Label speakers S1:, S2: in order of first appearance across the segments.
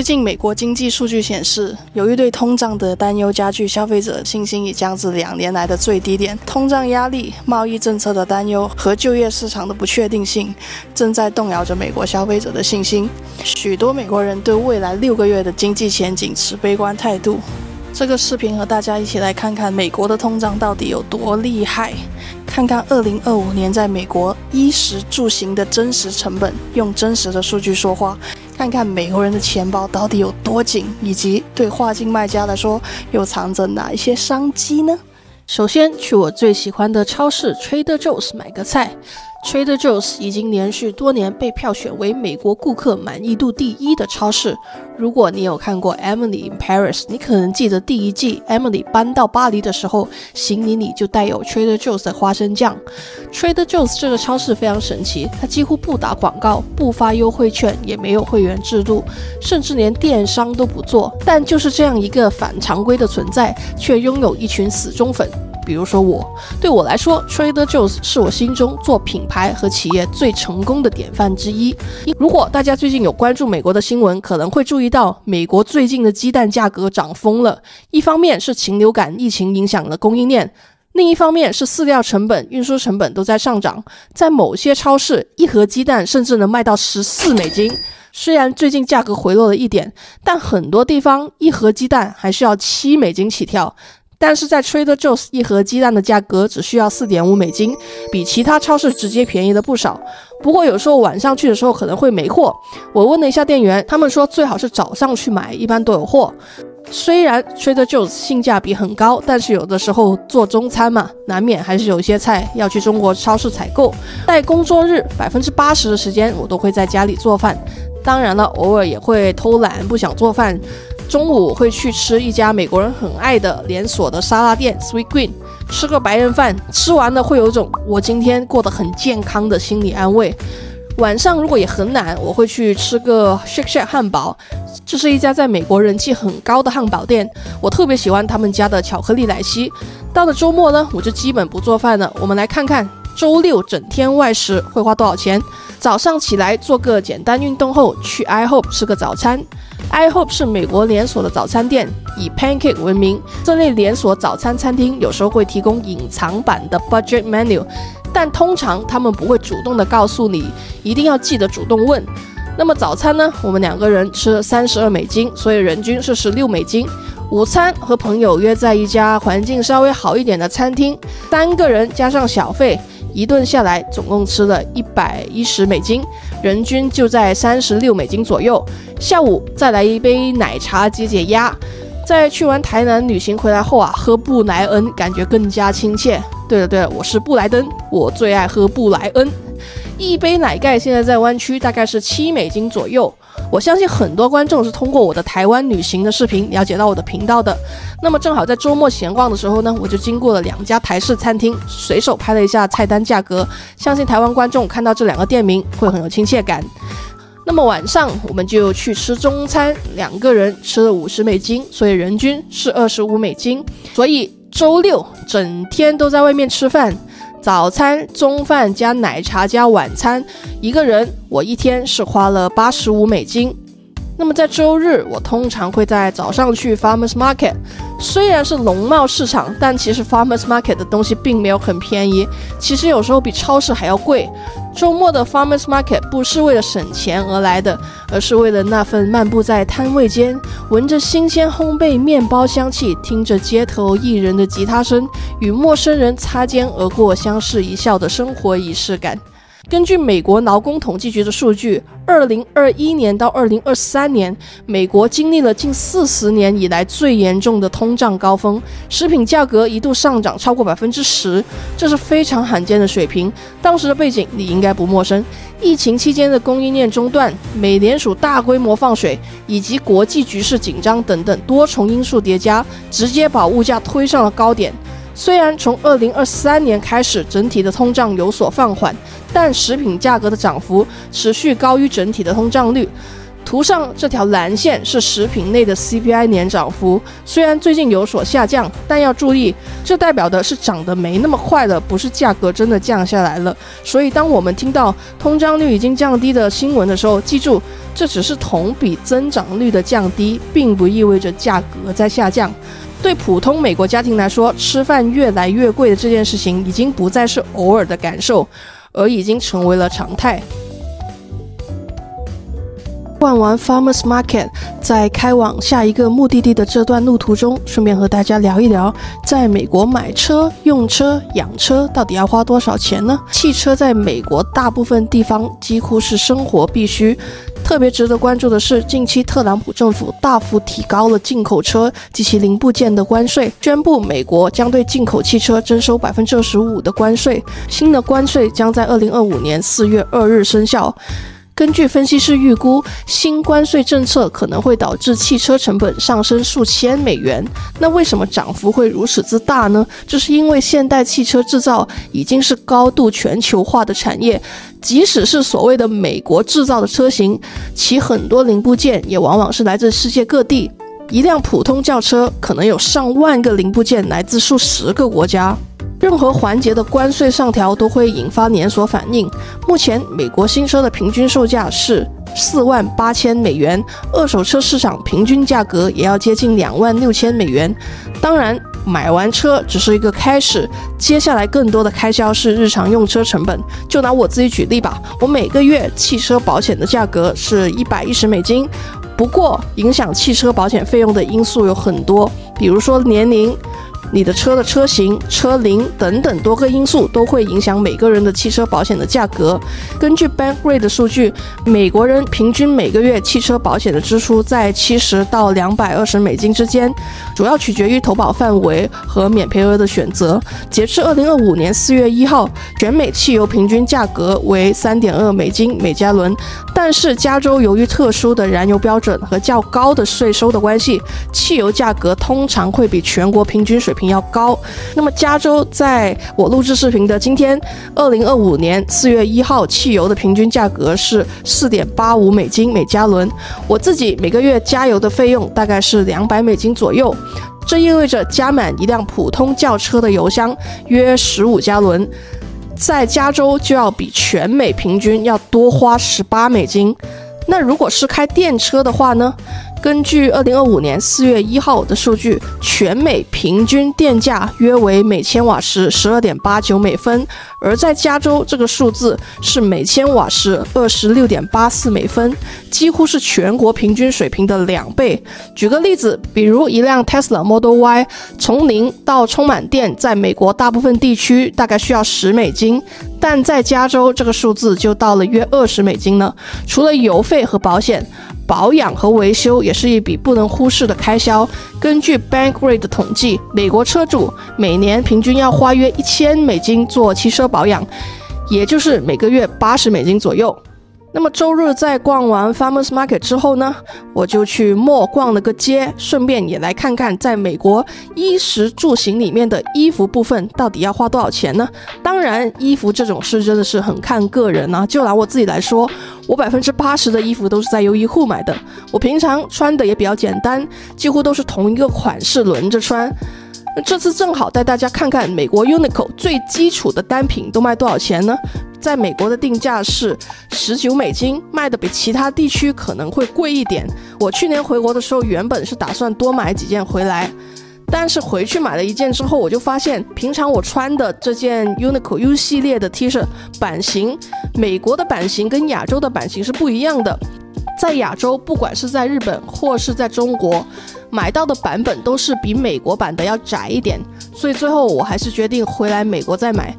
S1: 最近美国经济数据显示，由于对通胀的担忧加剧，消费者信心已降至2年来的最低点。通胀压力、贸易政策的担忧和就业市场的不确定性，正在动摇着美国消费者的信心。许多美国人对未来6个月的经济前景持悲观态度。这个视频和大家一起来看看美国的通胀到底有多厉害，看看2025年在美国衣食住行的真实成本，用真实的数据说话。看看美国人的钱包到底有多紧，以及对跨境卖家来说又藏着哪一些商机呢？首先去我最喜欢的超市 Trader Joe's 买个菜。Trader Joe's 已经连续多年被票选为美国顾客满意度第1的超市。如果你有看过 Emily in Paris， 你可能记得第1季 Emily 搬到巴黎的时候，行李里就带有 Trader Joe's 的花生酱。Trader Joe's 这个超市非常神奇，它几乎不打广告，不发优惠券，也没有会员制度，甚至连电商都不做。但就是这样一个反常规的存在，却拥有一群死忠粉。比如说我，对我来说 Trader Joe's 是我心中做品牌和企业最成功的典范之一。如果大家最近有关注美国的新闻，可能会注意到美国最近的鸡蛋价格涨疯了。一方面是禽流感疫情影响了供应链，另一方面是饲料成本、运输成本都在上涨。在某些超市，一盒鸡蛋甚至能卖到14美金。虽然最近价格回落了一点，但很多地方一盒鸡蛋还是要7美金起跳。但是在 Trader Joe's 一盒鸡蛋的价格只需要 4.5美金，比其他超市直接便宜了不少。不过有时候晚上去的时候可能会没货，我问了一下店员，他们说最好是早上去买，一般都有货。虽然 Trader Joe's 性价比很高，但是有的时候做中餐嘛，难免还是有一些菜要去中国超市采购。在工作日 80% 的时间我都会在家里做饭，当然了，偶尔也会偷懒不想做饭。中午会去吃一家美国人很爱的连锁的沙拉店 Sweet Green， 吃个白人饭，吃完了会有一种我今天过得很健康的心理安慰。晚上如果也很懒，我会去吃个 Shake Shack 汉堡，这是一家在美国人气很高的汉堡店，我特别喜欢他们家的巧克力奶昔。到了周末呢，我就基本不做饭了。我们来看看周六整天外食会花多少钱。早上起来做个简单运动后，去 IHOP 吃个早餐。IHOP 是美国连锁的早餐店，以 pancake 闻名。这类连锁早餐餐厅有时候会提供隐藏版的 budget menu， 但通常他们不会主动的告诉你，一定要记得主动问。那么早餐呢，我们2个人吃32美金，所以人均是16美金。午餐和朋友约在一家环境稍微好一点的餐厅，3个人加上小费，一顿下来总共吃了110美金，人均就在36美金左右。下午再来一杯奶茶解解压。在去完台南旅行回来后啊，喝布莱恩感觉更加亲切。对了，我是布莱登，我最爱喝布莱恩。一杯奶盖现在在湾区大概是7美金左右。我相信很多观众是通过我的台湾旅行的视频了解到我的频道的。那么正好在周末闲逛的时候呢，我就经过了2家台式餐厅，随手拍了一下菜单价格，相信台湾观众看到这2个店名会很有亲切感。那么晚上我们就去吃中餐，2个人吃了50美金，所以人均是25美金。所以周六整天都在外面吃饭，早餐、中饭加奶茶加晚餐，一个人我一天是花了85美金。那么在周日，我通常会在早上去 Farmers Market， 虽然是农贸市场，但其实 Farmers Market 的东西并没有很便宜，其实有时候比超市还要贵。周末的 Farmers Market 不是为了省钱而来的，而是为了那份漫步在摊位间，闻着新鲜烘焙面包香气，听着街头艺人的吉他声，与陌生人擦肩而过，相视一笑的生活仪式感。根据美国劳工统计局的数据，2021年到2023年，美国经历了近40年以来最严重的通胀高峰，食品价格一度上涨超过 10%， 这是非常罕见的水平。当时的背景你应该不陌生，疫情期间的供应链中断、美联储大规模放水，以及国际局势紧张等等多重因素叠加，直接把物价推上了高点。虽然从2023年开始整体的通胀有所放缓，但食品价格的涨幅持续高于整体的通胀率。图上这条蓝线是食品类的 CPI 年涨幅，虽然最近有所下降，但要注意，这代表的是涨得没那么快了，不是价格真的降下来了。所以当我们听到通胀率已经降低的新闻的时候，记住，这只是同比增长率的降低，并不意味着价格在下降。对普通美国家庭来说，吃饭越来越贵的这件事情已经不再是偶尔的感受，而已经成为了常态。逛完 Farmers Market， 在开往下一个目的地的这段路途中，顺便和大家聊一聊，在美国买车、用车、养车到底要花多少钱呢？汽车在美国大部分地方几乎是生活必须。特别值得关注的是，近期特朗普政府大幅提高了进口车及其零部件的关税，宣布美国将对进口汽车征收 25% 的关税。新的关税将在2025年4月2日生效。根据分析师预估，新关税政策可能会导致汽车成本上升数千美元。那为什么涨幅会如此之大呢？这是因为现代汽车制造已经是高度全球化的产业，即使是所谓的美国制造的车型，其很多零部件也往往是来自世界各地。一辆普通轿车可能有上万个零部件来自数十个国家。任何环节的关税上调都会引发连锁反应。目前，美国新车的平均售价是48000美元，二手车市场平均价格也要接近26000美元。当然，买完车只是一个开始，接下来更多的开销是日常用车成本。就拿我自己举例吧，我每个月汽车保险的价格是110美金。不过，影响汽车保险费用的因素有很多，比如说年龄、你的车的车型、车龄等等多个因素都会影响每个人的汽车保险的价格。根据 Bankrate 的数据，美国人平均每个月汽车保险的支出在70到220美金之间，主要取决于投保范围和免赔额的选择。截至2025年4月1号，全美汽油平均价格为 3.2 美金每加仑，但是加州由于特殊的燃油标准和较高的税收的关系，汽油价格通常会比全国平均水平要高。那么加州在我录制视频的今天2025年4月1号，汽油的平均价格是 4.85 美金每加仑。我自己每个月加油的费用大概是200美金左右，这意味着加满一辆普通轿车的油箱约15加仑，在加州就要比全美平均要多花18美金。那如果是开电车的话呢？根据2025年4月1号的数据，全美平均电价约为每千瓦时 12.89 美分，而在加州这个数字是每千瓦时 26.84 美分，几乎是全国平均水平的2倍。举个例子，比如一辆 Tesla Model Y 从0到充满电，在美国大部分地区大概需要10美金，但在加州这个数字就到了约20美金了。除了油费和保险，保养和维修也是一笔不能忽视的开销。根据 Bankrate 的统计，美国车主每年平均要花约1000美金做汽车保养，也就是每个月80美金左右。那么周日在逛完 Farmers Market 之后呢，我就去 mall 逛了个街，顺便也来看看在美国衣食住行里面的衣服部分到底要花多少钱呢？当然，衣服这种事真的是很看个人啊。就拿我自己来说，我80%的衣服都是在优衣库买的。我平常穿的也比较简单，几乎都是同一个款式轮着穿。这次正好带大家看看美国 Uniqlo 最基础的单品都卖多少钱呢？在美国的定价是19美金，卖的比其他地区可能会贵一点。我去年回国的时候，原本是打算多买几件回来，但是回去买了一件之后，我就发现平常我穿的这件 Uniqlo U 系列的 T 恤版型，美国的版型跟亚洲的版型是不一样的。在亚洲，不管是在日本或是在中国，买到的版本都是比美国版的要窄一点，所以最后我还是决定回来美国再买。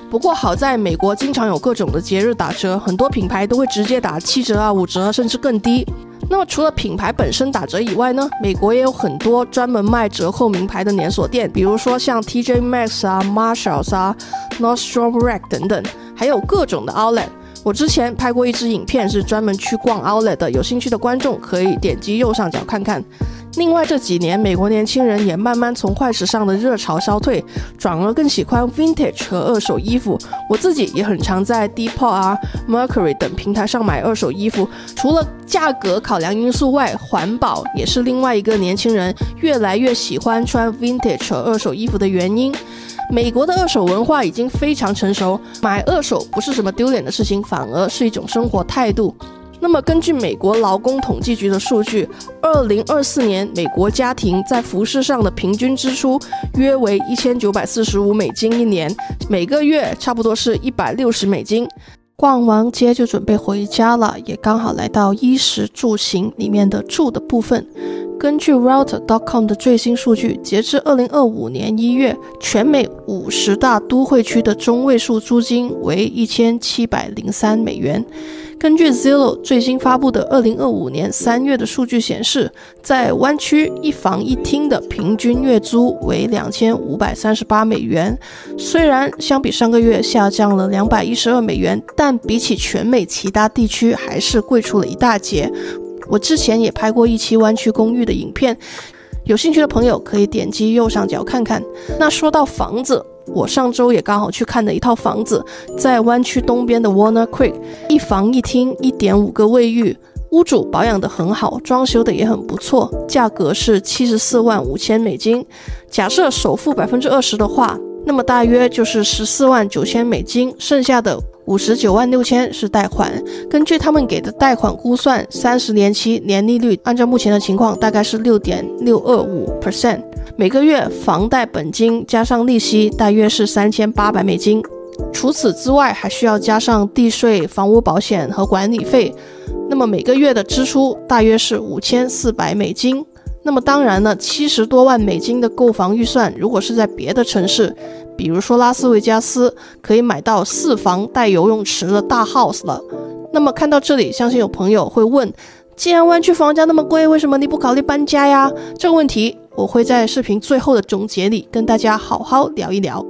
S1: 不过好在美国经常有各种的节日打折，很多品牌都会直接打7折啊、5折甚至更低。那么除了品牌本身打折以外呢，美国也有很多专门卖折扣名牌的连锁店，比如说像 TJ Maxx 啊、Marshalls 啊、Nordstrom Rack 等等，还有各种的 outlet。我之前拍过一支影片是专门去逛 outlet 的，有兴趣的观众可以点击右上角看看。
S2: 另外这几年美国年轻人也慢慢从快时尚的热潮消退，转而更喜欢 vintage 和二手衣服。我自己也很常在 Depop Mercury 等平台上买二手衣服，除了价格考量因素外，环保也是另外一个年轻人越来越喜欢穿 vintage 和二手衣服的原因。美国的二手文化已经非常成熟，买二手不是什么丢脸的事情，反而是一种生活态度。那么根据美国劳工统计局的数据，2024年美国家庭在服饰上的平均支出约为1945美金一年，每个月差不多是160美金。逛完街就准备回家了，也刚好来到衣食住行里面的住的部分。根据 Realtor.com 的最新数据，截至2025年1月，全美50大都会区的中位数租金为1703美元。根据 Zillow 最新发布的2025年3月的数据显示，在湾区一房一厅的平均月租为2538美元，虽然相比上个月下降了212美元，但比起全美其他地区还是贵出了一大截。我之前也拍过一期湾区公寓的影片，有兴趣的朋友可以点击右上角看看。那说到房子，我上周也刚好去看了一套房子，在湾区东边的 Walnut Creek， 一房一厅 1.5 个卫浴，屋主保养得很好，装修的也很不错，价格是74万5千美金。假设首付 20% 的话，那么大约就是14万9千美金，剩下的59万6千是贷款。根据他们给的贷款估算，30年期年利率按照目前的情况大概是 6.625%， 每个月房贷本金加上利息大约是3800美金。除此之外还需要加上地税、房屋保险和管理费，那么每个月的支出大约是5400美金。那么当然了，70多万美金的购房预算，如果是在别的城市，比如说拉斯维加斯，可以买到4房带游泳池的大 house 了。那么看到这里，相信有朋友会问，既然湾区房价那么贵，为什么你不考虑搬家呀？这个问题我会在视频最后的总结里跟大家好好聊一聊。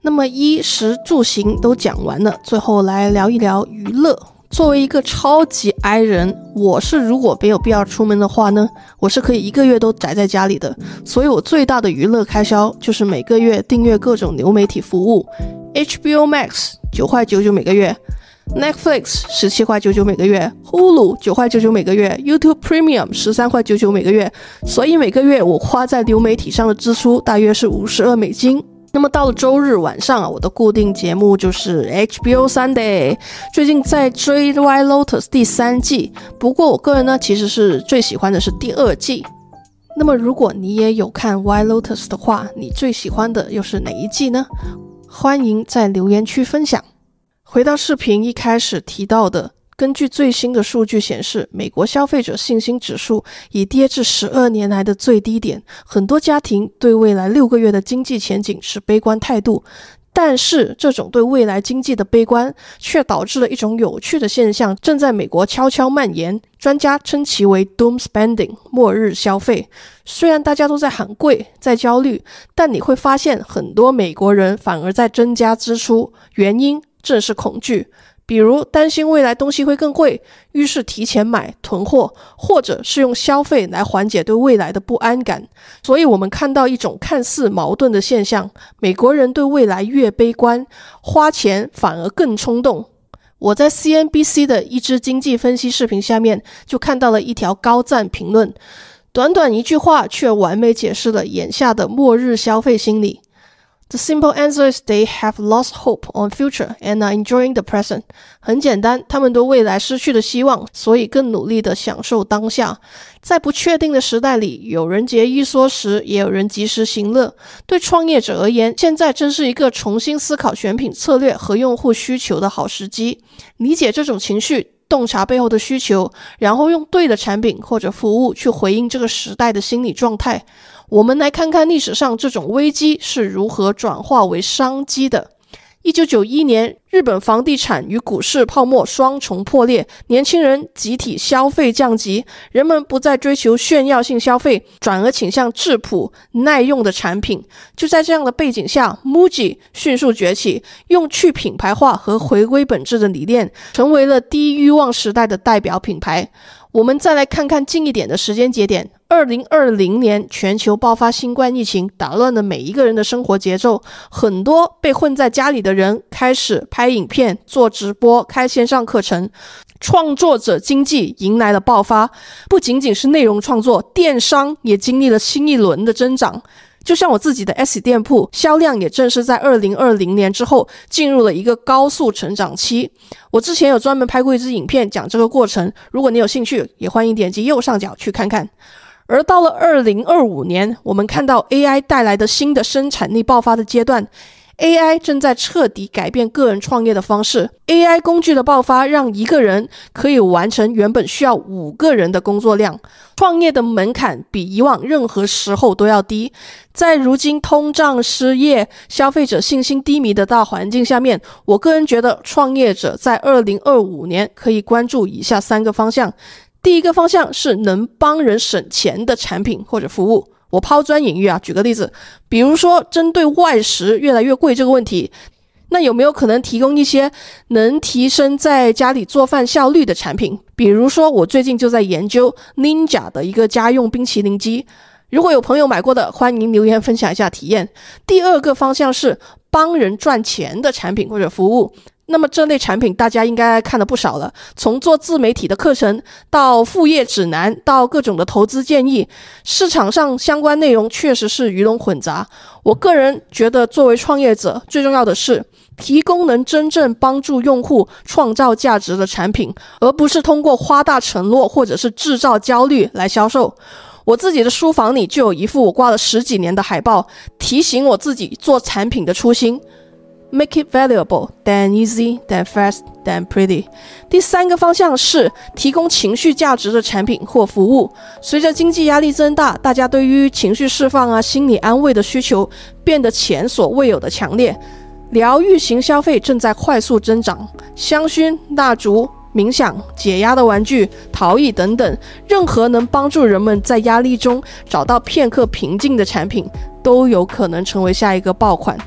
S2: 那么衣食住行都讲完了，最后来聊一聊娱乐。作为一个超级 I 人，我是如果没有必要出门的话呢，我是可以1个月都宅在家里的。所以我最大的娱乐开销就是每个月订阅各种流媒体服务。 HBO Max 9.99每个月， Netflix 17.99每个月， Hulu 9.99每个月， YouTube Premium 13.99每个月。所以每个月我花在流媒体上的支出大约是52美金。那么到了周日晚上我的固定节目就是 HBO Sunday， 最近在追 White Lotus 第3季，不过我个人呢其实是最喜欢的是第2季。那么如果你也有看 White Lotus 的话，你最喜欢的又是哪一季呢？欢迎在留言区分享。回到视频一开始提到的，根据最新的数据显示，美国消费者信心指数已跌至12年来的最低点，很多家庭对未来6个月的经济前景持悲观态度。但是这种对未来经济的悲观却导致了一种有趣的现象正在美国悄悄蔓延，专家称其为 Doom Spending 末日消费。虽然大家都在喊贵在焦虑，但你会发现很多美国人反而在增加支出，原因正是恐惧。比如担心未来东西会更贵，于是提前买囤货，或者是用消费来缓解对未来的不安感。所以我们看到一种看似矛盾的现象，美国人对未来越悲观，花钱反而更冲动。我在 CNBC 的一支经济分析视频下面就看到了一条高赞评论，短短一句话却完美解释了眼下的末日消费心理。The simple answer is they have lost hope on future and are enjoying the present. 很简单，他们对未来失去了希望，所以更努力地享受当下。在不确定的时代里，有人节衣缩食，也有人及时行乐。对创业者而言，现在正是一个重新思考选品策略和用户需求的好时机。理解这种情绪，洞察背后的需求，然后用对的产品或者服务去回应这个时代的心理状态。我们来看看历史上这种危机是如何转化为商机的。1991年，日本房地产与股市泡沫双重破裂，年轻人集体消费降级，人们不再追求炫耀性消费，转而倾向质朴耐用的产品。就在这样的背景下， MUJI 迅速崛起，用去品牌化和回归本质的理念，成为了低欲望时代的代表品牌。我们再来看看近一点的时间节点2020年全球爆发新冠疫情，打乱了每一个人的生活节奏，很多被困在家里的人开始拍影片、做直播、开线上课程，创作者经济迎来了爆发。不仅仅是内容创作，电商也经历了新一轮的增长。就像我自己的 Etsy 店铺，销量也正是在2020年之后进入了一个高速成长期。我之前有专门拍过一支影片讲这个过程，如果你有兴趣，也欢迎点击右上角去看看。而到了2025年，我们看到 AI 带来的新的生产力爆发的阶段， AI 正在彻底改变个人创业的方式。 AI 工具的爆发让一个人可以完成原本需要5个人的工作量，创业的门槛比以往任何时候都要低。在如今通胀、失业、消费者信心低迷的大环境下面，我个人觉得创业者在2025年可以关注以下3个方向。第一个方向是能帮人省钱的产品或者服务。我抛砖引玉举个例子，比如说针对外食越来越贵这个问题，那有没有可能提供一些能提升在家里做饭效率的产品？比如说我最近就在研究 Ninja 的一个家用冰淇淋机，如果有朋友买过的，欢迎留言分享一下体验。第二个方向是帮人赚钱的产品或者服务。那么这类产品大家应该看了不少了，从做自媒体的课程到副业指南到各种的投资建议，市场上相关内容确实是鱼龙混杂。我个人觉得作为创业者，最重要的是提供能真正帮助用户创造价值的产品，而不是通过夸大承诺或者是制造焦虑来销售。我自己的书房里就有一副我挂了10几年的海报，提醒我自己做产品的初心。Make it valuable, then easy, then fast, then pretty. 第3个方向是提供情绪价值的产品或服务。随着经济压力增大，大家对于情绪释放心理安慰的需求变得前所未有的强烈。疗愈型消费正在快速增长，香薰、蜡烛、冥想、解压的玩具、陶艺等等，任何能帮助人们在压力中找到片刻平静的产品，都有可能成为下一个爆款。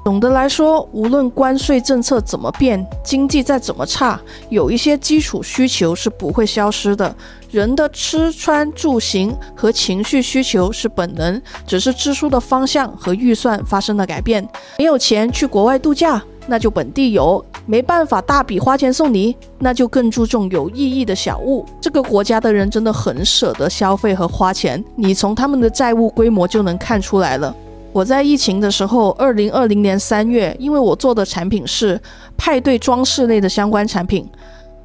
S2: 总的来说，无论关税政策怎么变，经济再怎么差，有一些基础需求是不会消失的。人的吃穿住行和情绪需求是本能，只是支出的方向和预算发生了改变。没有钱去国外度假，那就本地游；没办法大笔花钱送礼，那就更注重有意义的小物。这个国家的人真的很舍得消费和花钱，你从他们的债务规模就能看出来了。我在疫情的时候，2020年3月，因为我做的产品是派对装饰类的相关产品，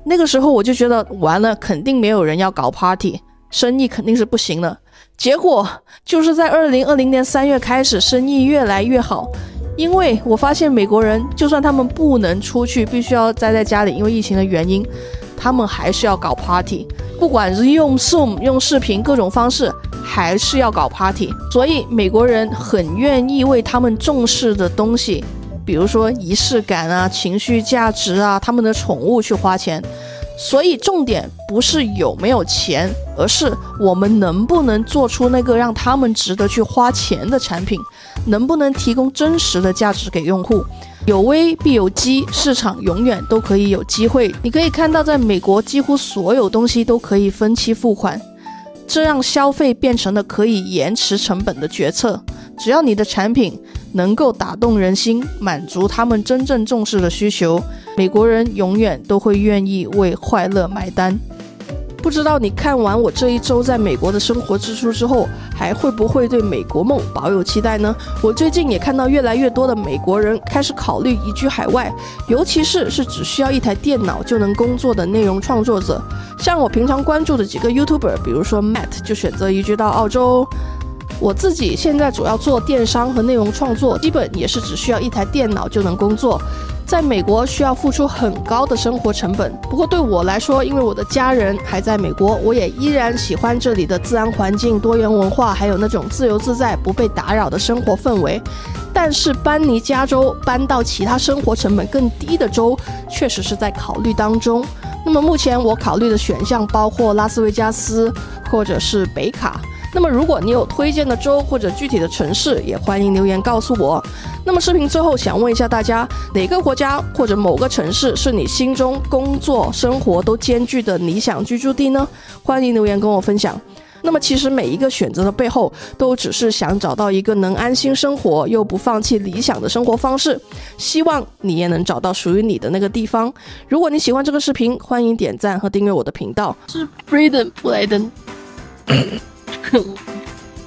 S2: 那个时候我就觉得完了，肯定没有人要搞 party， 生意肯定是不行了。结果就是在2020年3月开始，生意越来越好。因为我发现美国人就算他们不能出去，必须要待在家里，因为疫情的原因，他们还是要搞 party， 不管是用 Zoom 用视频各种方式，还是要搞 party。 所以美国人很愿意为他们重视的东西，比如说仪式感情绪价值他们的宠物去花钱。所以重点不是有没有钱，而是我们能不能做出那个让他们值得去花钱的产品，能不能提供真实的价值给用户。有危必有机，市场永远都可以有机会。你可以看到，在美国几乎所有东西都可以分期付款，这让消费变成了可以延迟成本的决策。只要你的产品能够打动人心，满足他们真正重视的需求，美国人永远都会愿意为快乐买单。不知道你看完我这一周在美国的生活之书之后，还会不会对美国梦保有期待呢？我最近也看到越来越多的美国人开始考虑移居海外，尤其是只需要一台电脑就能工作的内容创作者。像我平常关注的几个 YouTuber， 比如说 Matt 就选择移居到澳洲。我自己现在主要做电商和内容创作，基本也是只需要一台电脑就能工作。在美国需要付出很高的生活成本，不过对我来说，因为我的家人还在美国，我也依然喜欢这里的自然环境、多元文化，还有那种自由自在、不被打扰的生活氛围。但是搬离加州，搬到其他生活成本更低的州，确实是在考虑当中。那么目前我考虑的选项包括拉斯维加斯或者是北卡。那么如果你有推荐的州或者具体的城市，也欢迎留言告诉我。那么视频最后想问一下大家，哪个国家或者某个城市是你心中工作生活都兼具的理想居住地呢？欢迎留言跟我分享。那么其实每一个选择的背后，都只是想找到一个能安心生活又不放弃理想的生活方式。希望你也能找到属于你的那个地方。如果你喜欢这个视频，欢迎点赞和订阅我的频道。
S1: 是 Braden 布雷登。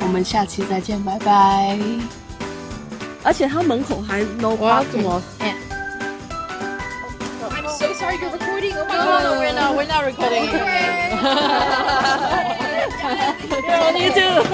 S1: 我们下期再见，拜拜。
S2: 而且他门口还 no parking。I'm
S3: so sorry you're recording. Oh my
S1: No,
S3: god.
S1: we're not recording.
S3: Okay.
S1: You're on YouTube.